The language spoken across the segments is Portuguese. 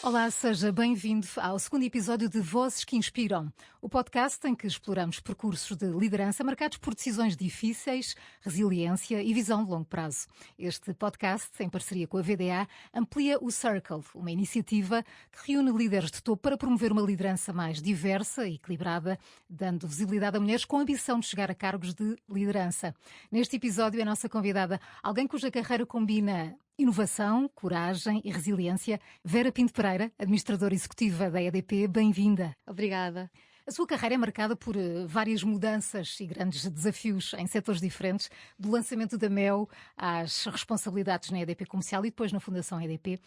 Olá, seja bem-vindo ao segundo episódio de Vozes que Inspiram, o podcast em que exploramos percursos de liderança marcados por decisões difíceis, resiliência e visão de longo prazo. Este podcast, em parceria com a VDA, amplia o Circle, uma iniciativa que reúne líderes de topo para promover uma liderança mais diversa e equilibrada, dando visibilidade a mulheres com a ambição de chegar a cargos de liderança. Neste episódio, a nossa convidada, alguém cuja carreira combina inovação, coragem e resiliência. Vera Pinto Pereira, administradora executiva da EDP, bem-vinda. Obrigada. A sua carreira é marcada por várias mudanças e grandes desafios em setores diferentes, do lançamento da Mel às responsabilidades na EDP Comercial e depois na Fundação EDP.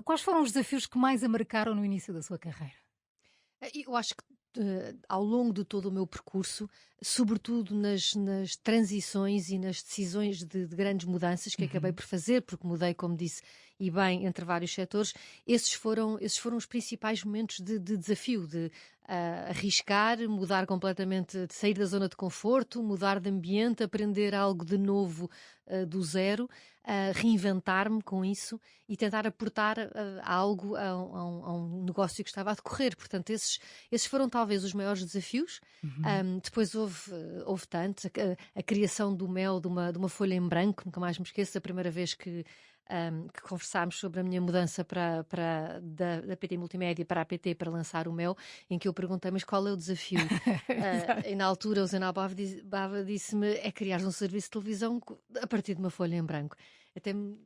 Quais foram os desafios que mais a marcaram no início da sua carreira? Eu acho que ao longo de todo o meu percurso, sobretudo nas transições e nas decisões de grandes mudanças que acabei por fazer, porque mudei, como disse, e bem, entre vários setores, esses foram os principais momentos de desafio, de arriscar, mudar completamente, de sair da zona de conforto, mudar de ambiente, aprender algo de novo do zero, reinventar-me com isso e tentar aportar algo a um negócio que estava a decorrer. Portanto, esses foram talvez os maiores desafios. Depois houve tantos, a criação do Mel, de uma folha em branco, nunca mais me esqueço, a primeira vez que conversámos sobre a minha mudança da PT Multimédia para a PT para lançar o Mel, em que eu perguntei, mas qual é o desafio? E na altura o Zenal Bava disse-me, é criar um serviço de televisão a partir de uma folha em branco. Até me...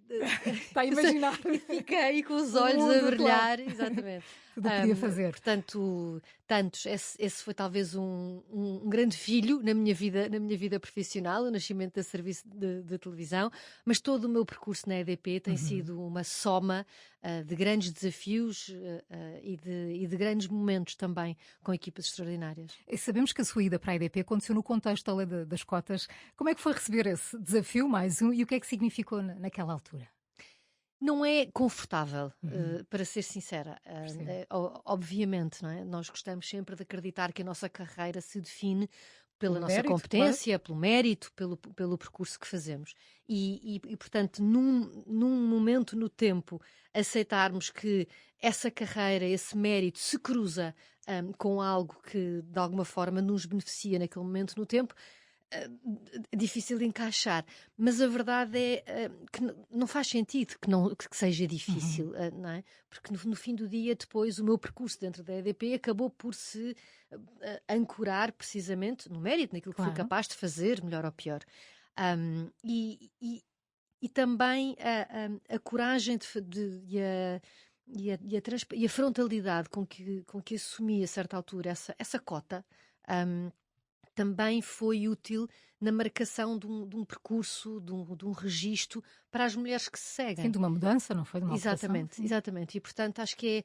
Está a imaginar. Fiquei com os olhos a brilhar, claro. Exatamente. Tudo podia fazer. Portanto, tantos. Esse foi talvez um grande filho na minha vida profissional, o nascimento da serviço de televisão, mas todo o meu percurso na EDP tem sido uma soma de grandes desafios e de grandes momentos também com equipas extraordinárias. E sabemos que a sua ida para a EDP aconteceu no contexto da lei das cotas. Como é que foi receber esse desafio, mais um, e o que é que significou naquela altura? Não é confortável, para ser sincera. Obviamente, não é? Nós gostamos sempre de acreditar que a nossa carreira se define pela nossa mérito, competência, claro. Pelo mérito, pelo percurso que fazemos. E portanto, num momento no tempo, aceitarmos que essa carreira, esse mérito se cruza com algo que de alguma forma nos beneficia naquele momento no tempo, é difícil de encaixar, mas a verdade é que não faz sentido que seja difícil, não é? Porque no fim do dia, depois, o meu percurso dentro da EDP acabou por se ancorar precisamente no mérito, naquilo que fui capaz de fazer, melhor ou pior. E também a coragem e a frontalidade com que assumi a certa altura essa cota, também foi útil na marcação de um percurso, de um registro para as mulheres que se seguem. Sim, de uma mudança, não foi? De uma Exatamente. E, portanto, acho que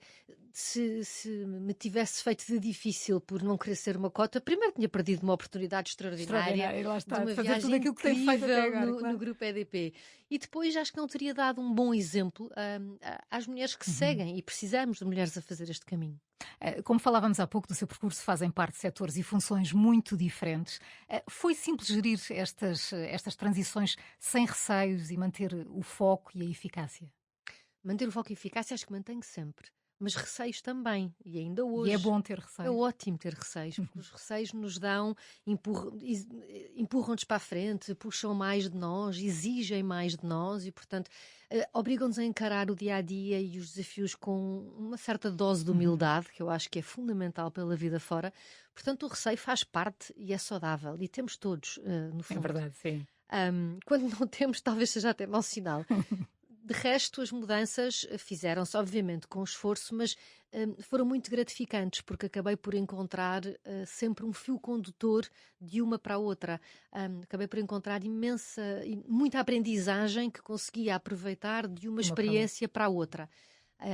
se me tivesse feito de difícil por não querer ser uma cota, primeiro tinha perdido uma oportunidade extraordinária lá está, de uma fazer viagem tudo aquilo que tem feito até agora, no grupo EDP. E depois acho que não teria dado um bom exemplo às mulheres que se seguem, e precisamos de mulheres a fazer este caminho. Como falávamos há pouco, do seu percurso fazem parte de setores e funções muito diferentes. Foi simples gerir estas transições sem receios e manter o foco e a eficácia? Manter o foco e a eficácia acho que mantenho sempre. Mas receios também, e ainda hoje. E é bom ter receios. É ótimo ter receios, porque os receios nos dão, empurram-nos para a frente, puxam mais de nós, exigem mais de nós e, portanto, obrigam-nos a encarar o dia-a-dia e os desafios com uma certa dose de humildade, que eu acho que é fundamental pela vida fora. Portanto, o receio faz parte e é saudável, e temos todos, no fundo. É verdade, sim. Quando não temos, talvez seja até mau sinal. De resto, as mudanças fizeram-se, obviamente, com esforço, mas foram muito gratificantes, porque acabei por encontrar sempre um fio condutor de uma para a outra. Acabei por encontrar muita aprendizagem que conseguia aproveitar de uma experiência para a outra.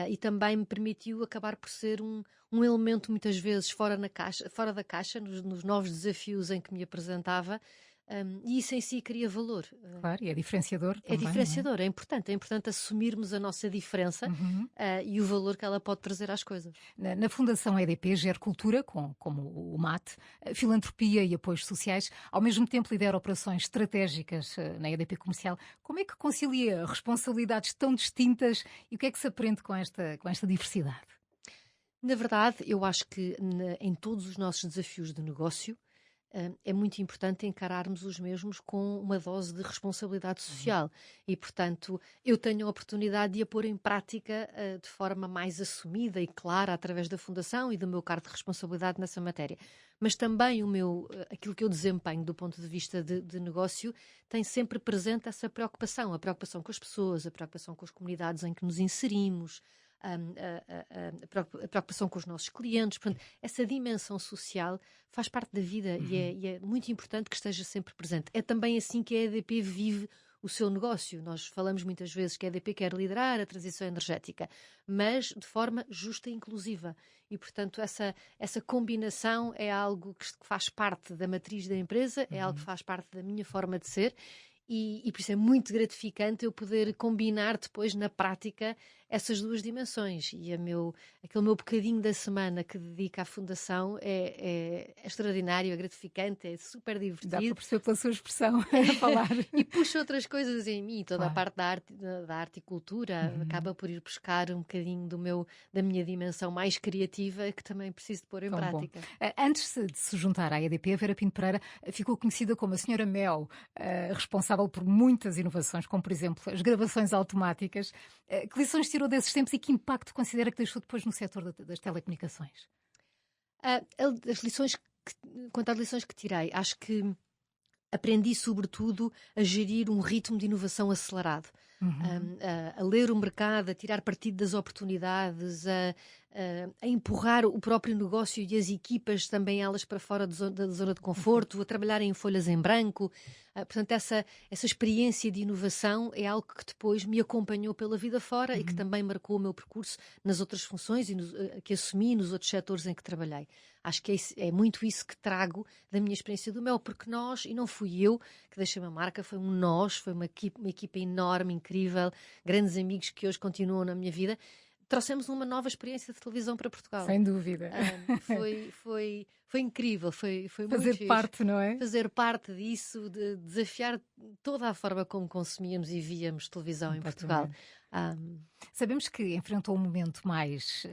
E também me permitiu acabar por ser um elemento, muitas vezes, fora da caixa, nos novos desafios em que me apresentava, E isso em si cria valor. Claro, e é diferenciador É também, diferenciador, é importante assumirmos a nossa diferença e o valor que ela pode trazer às coisas. Na Fundação EDP gera cultura, como o MAT, filantropia e apoios sociais, ao mesmo tempo lidera operações estratégicas na EDP Comercial. Como é que concilia responsabilidades tão distintas e o que é que se aprende com esta diversidade? Na verdade, eu acho que em todos os nossos desafios de negócio, é muito importante encararmos os mesmos com uma dose de responsabilidade social e, portanto, eu tenho a oportunidade de a pôr em prática de forma mais assumida e clara através da Fundação e do meu cargo de responsabilidade nessa matéria. Mas também aquilo que eu desempenho do ponto de vista de negócio tem sempre presente essa preocupação, a preocupação com as pessoas, a preocupação com as comunidades em que nos inserimos, a preocupação com os nossos clientes. Portanto, essa dimensão social faz parte da vida e é muito importante que esteja sempre presente. É também assim que a EDP vive o seu negócio. Nós falamos muitas vezes que a EDP quer liderar a transição energética, mas de forma justa e inclusiva. E, portanto, essa combinação é algo que faz parte da matriz da empresa, é algo que faz parte da minha forma de ser. E por isso é muito gratificante eu poder combinar depois na prática essas duas dimensões. E aquele meu bocadinho da semana que dedico à Fundação é extraordinário, é gratificante, é super divertido. Dá para perceber pela sua expressão a falar. E puxa outras coisas em mim, toda Claro. a parte da arte e cultura acaba por ir buscar um bocadinho da minha dimensão mais criativa que também preciso de pôr em Tão bom. prática. Antes de se juntar à EDP, a Vera Pinto Pereira ficou conhecida como a Senhora Mel, responsável por muitas inovações, como por exemplo as gravações automáticas. Que lições tirou desses tempos e que impacto considera que deixou depois no setor das telecomunicações? Quanto às lições que tirei, acho que aprendi sobretudo a gerir um ritmo de inovação acelerado. A ler o mercado, a tirar partido das oportunidades, a empurrar o próprio negócio e as equipas também elas para fora da zona de conforto, a trabalhar em folhas em branco. Portanto, essa experiência de inovação é algo que depois me acompanhou pela vida fora e que também marcou o meu percurso nas outras funções e que assumi nos outros setores em que trabalhei. Acho que é muito isso que trago da minha experiência do Mel, porque nós, e não fui eu que deixei uma marca, foi um nós, foi uma equipa enorme, incrível, grandes amigos que hoje continuam na minha vida. Trouxemos uma nova experiência de televisão para Portugal. Sem dúvida. Foi incrível, foi muito Fazer fixe. parte, não é? Fazer parte disso, de desafiar toda a forma como consumíamos e víamos televisão em Portugal. Sabemos que enfrentou um momento mais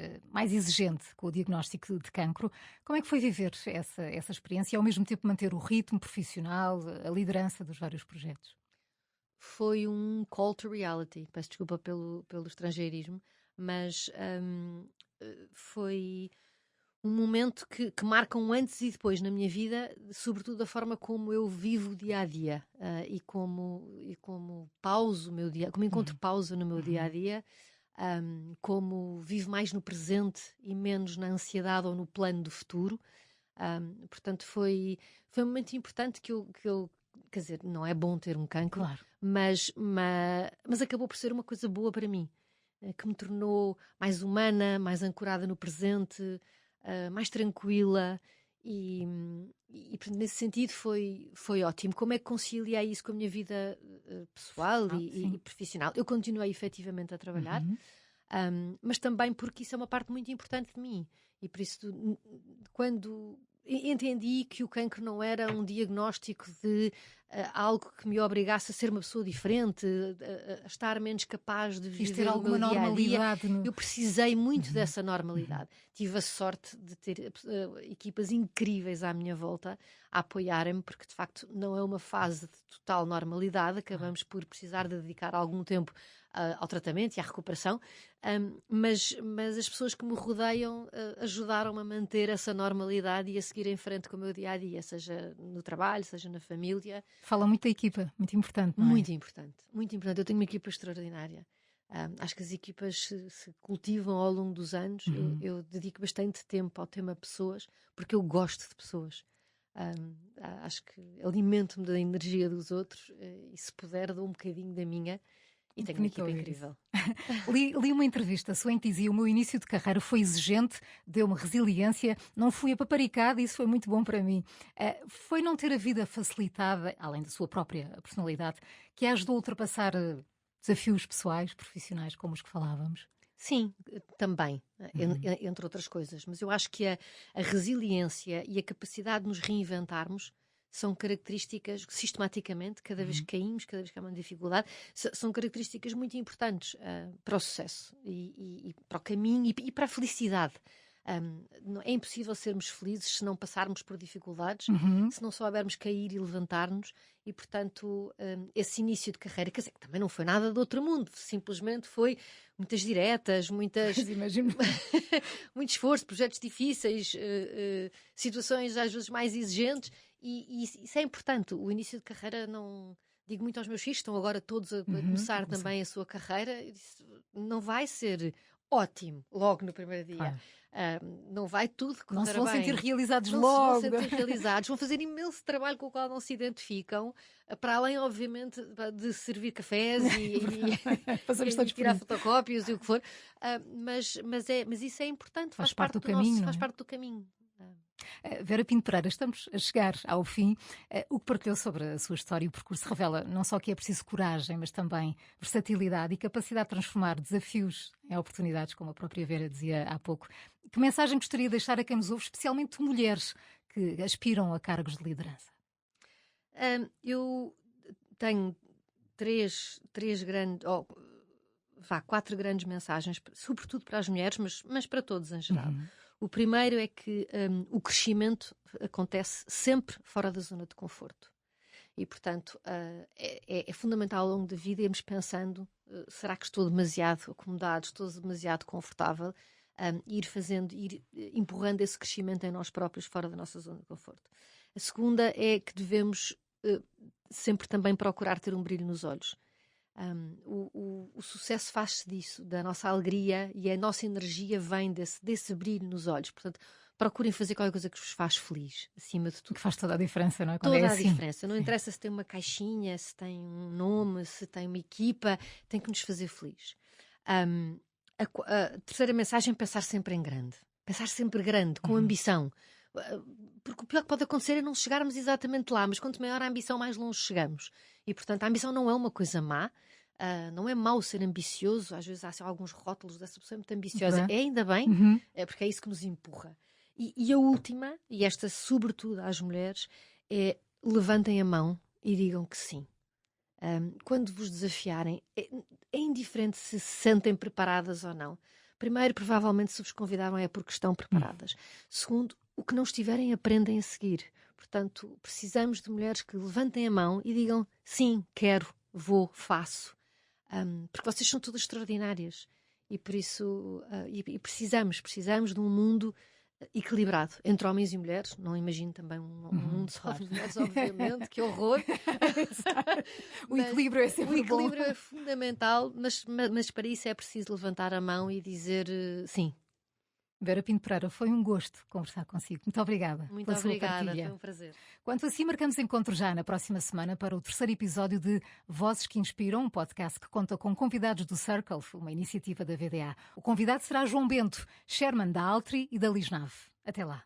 exigente com o diagnóstico de cancro. Como é que foi viver essa experiência e ao mesmo tempo manter o ritmo profissional, a liderança dos vários projetos? Foi um call to reality. Peço desculpa pelo estrangeirismo, mas foi um momento que marca um antes e depois na minha vida, sobretudo da forma como eu vivo o dia a dia e como pauso o meu dia, como encontro pausa no meu dia a dia, como vivo mais no presente e menos na ansiedade ou no plano do futuro. Portanto, foi um momento importante que eu quer dizer, não é bom ter um cancro, Claro. mas acabou por ser uma coisa boa para mim, que me tornou mais humana, mais ancorada no presente, mais tranquila e portanto, nesse sentido foi ótimo. Como é que conciliei isso com a minha vida pessoal e profissional? Eu continuei efetivamente a trabalhar, mas também porque isso é uma parte muito importante de mim e por isso quando entendi que o cancro não era um diagnóstico de algo que me obrigasse a ser uma pessoa diferente, a estar menos capaz de viver ter alguma o meu dia a dia. normalidade. Eu precisei muito dessa normalidade. Tive a sorte de ter equipas incríveis à minha volta a apoiarem-me, porque de facto não é uma fase de total normalidade. Acabamos por precisar de dedicar algum tempo ao tratamento e à recuperação, mas as pessoas que me rodeiam ajudaram-me a manter essa normalidade e a seguir em frente com o meu dia-a-dia, seja no trabalho, seja na família. Fala muito da equipa, muito importante, não é? Muito importante, muito importante. Eu tenho uma equipa extraordinária. Acho que as equipas se cultivam ao longo dos anos. Eu dedico bastante tempo ao tema pessoas, porque eu gosto de pessoas. Acho que alimento-me da energia dos outros e se puder dou um bocadinho da minha. E tenho uma equipa incrível. Li uma entrevista sua em que dizia: o meu início de carreira foi exigente, deu-me resiliência, não fui apaparicada e isso foi muito bom para mim. Foi não ter a vida facilitada, além da sua própria personalidade, que a ajudou a ultrapassar desafios pessoais, profissionais, como os que falávamos? Sim, também, entre outras coisas. Mas eu acho que a resiliência e a capacidade de nos reinventarmos são características, sistematicamente, cada vez que caímos, cada vez que há uma dificuldade, são características muito importantes para o sucesso e para o caminho e para a felicidade. É impossível sermos felizes se não passarmos por dificuldades, se não soubermos cair e levantar-nos, e portanto esse início de carreira, quer dizer, que também não foi nada do outro mundo, simplesmente foi muitas diretas, muito esforço, projetos difíceis, situações às vezes mais exigentes, e isso é importante. O início de carreira, não digo muito aos meus filhos, estão agora todos a começar também a sua carreira, não vai ser ótimo logo no primeiro dia. Claro. Não vai tudo correr bem. Não se vão sentir realizados não logo. Se vão sentir realizados, vão fazer imenso trabalho com o qual não se identificam, para além, obviamente, de servir cafés e tirar fotocópias e o que for. Mas isso é importante, faz parte do caminho. Faz parte do caminho. Vera Pinto Pereira, estamos a chegar ao fim. O que partilhou sobre a sua história e o percurso revela não só que é preciso coragem, mas também versatilidade e capacidade de transformar desafios em oportunidades, como a própria Vera dizia há pouco. Que mensagem gostaria de deixar a quem nos ouve, especialmente mulheres que aspiram a cargos de liderança? Eu tenho quatro grandes mensagens, sobretudo para as mulheres, mas para todos em geral. O primeiro é que o crescimento acontece sempre fora da zona de conforto. E, portanto, é fundamental ao longo da vida irmos pensando, será que estou demasiado acomodado, estou demasiado confortável? Ir empurrando esse crescimento em nós próprios fora da nossa zona de conforto. A segunda é que devemos sempre também procurar ter um brilho nos olhos. O sucesso faz-se disso, da nossa alegria, e a nossa energia vem desse brilho nos olhos. Portanto, procurem fazer qualquer coisa que vos faz feliz, acima de tudo. Que faz toda a diferença, não é? Toda a diferença. Não interessa se tem uma caixinha, se tem um nome, se tem uma equipa, tem que nos fazer feliz. A terceira mensagem é pensar sempre em grande. Pensar sempre grande, com ambição. Porque o pior que pode acontecer é não chegarmos exatamente lá, mas quanto maior a ambição, mais longe chegamos. E, portanto, a ambição não é uma coisa má. Não é mau ser ambicioso. Às vezes há alguns rótulos dessa pessoa muito ambiciosa. É ainda bem, porque é isso que nos empurra. E a última, e esta sobretudo às mulheres, é: levantem a mão e digam que sim. Quando vos desafiarem, é indiferente se sentem preparadas ou não. Primeiro, provavelmente, se vos convidaram é porque estão preparadas. Segundo, o que não estiverem, aprendem a seguir. Portanto, precisamos de mulheres que levantem a mão e digam: sim, quero, vou, faço. Porque vocês são todas extraordinárias. E por isso precisamos de um mundo equilibrado entre homens e mulheres. Não imagino também um mundo só de mulheres, obviamente, que horror. O equilíbrio é sempre bom. O equilíbrio é fundamental, mas para isso é preciso levantar a mão e dizer sim. Vera Pinto Pereira, foi um gosto conversar consigo. Muito obrigada. Muito obrigada, foi um prazer. Quanto assim, marcamos encontro já na próxima semana para o terceiro episódio de Vozes que Inspiram, um podcast que conta com convidados do Circle, uma iniciativa da VDA. O convidado será João Bento, Chairman da Altri e da Lisnave. Até lá.